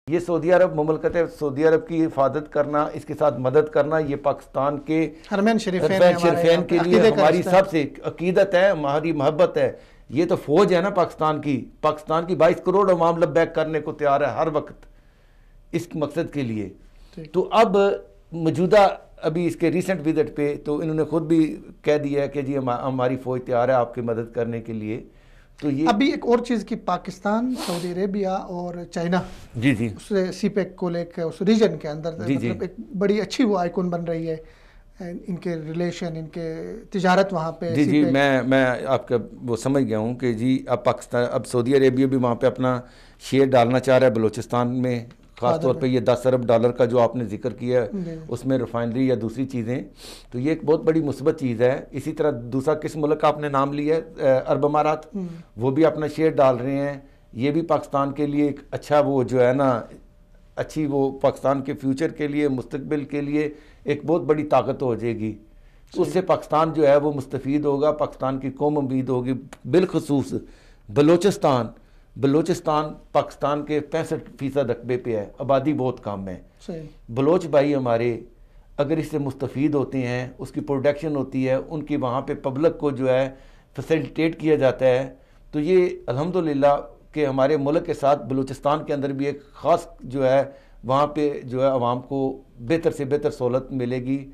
یہ سعودی عرب مملکت ہے، سعودی عرب کی حفاظت کرنا، اس کے ساتھ مدد کرنا، یہ پاکستان کے حرمین شریفین کے لیے ہماری سب سے عقیدت ہے، ہماری محبت ہے۔ یہ تو فوج ہے نا پاکستان کی 22 کروڑ عوام لبیک کرنے کو تیار ہے ہر وقت اس مقصد کے لیے۔ تو اب موجودہ ابھی اس کے ریسنٹ وزٹ پہ تو انہوں نے خود بھی کہہ دیا ہے کہ جی ہماری فوج تیار ہے آپ کی مدد کرنے کے لیے۔ تو یہ ابھی ایک اور چیز کی پاکستان، سعودی عربیہ اور چائنا جی اس سی پیک کو لے کے اس ریجن کے اندر مطلب ایک بڑی اچھی وہ آئیکن بن رہی ہے، ان کے ریلیشن، ان کے تجارت وہاں پہ۔ جی میں آپ کا وہ سمجھ گیا ہوں کہ جی اب پاکستان، اب سعودی عربیہ بھی وہاں پہ اپنا شیئر ڈالنا چاہ رہا ہے بلوچستان میں، خاص طور پہ یہ 10 ارب ڈالر کا جو آپ نے ذکر کیا ہے اس میں ریفائنری یا دوسری چیزیں، تو یہ ایک بہت بڑی مثبت چیز ہے۔ اسی طرح دوسرا کس ملک کا آپ نے نام لیا ہے، عرب امارات، وہ بھی اپنا شیئر ڈال رہے ہیں۔ یہ بھی پاکستان کے لیے ایک اچھا وہ جو ہے نا اچھی وہ پاکستان کے فیوچر کے لیے، مستقبل کے لیے ایک بہت بڑی طاقت ہو جائے گی۔ اس سے پاکستان جو ہے وہ مستفید ہوگا، پاکستان کی قوم امید ہوگی، بالخصوص بلوچستان پاکستان کے 65% رقبے پہ ہے، آبادی بہت کم ہے۔ بلوچ بھائی ہمارے اگر اس سے مستفید ہوتے ہیں، اس کی پروڈکشن ہوتی ہے، ان کی وہاں پہ پبلک کو جو ہے فیسیلیٹیٹ کیا جاتا ہے، تو یہ الحمدللہ کہ ہمارے ملک کے ساتھ بلوچستان کے اندر بھی ایک خاص جو ہے وہاں پہ جو ہے عوام کو بہتر سے بہتر سہولت ملے گی۔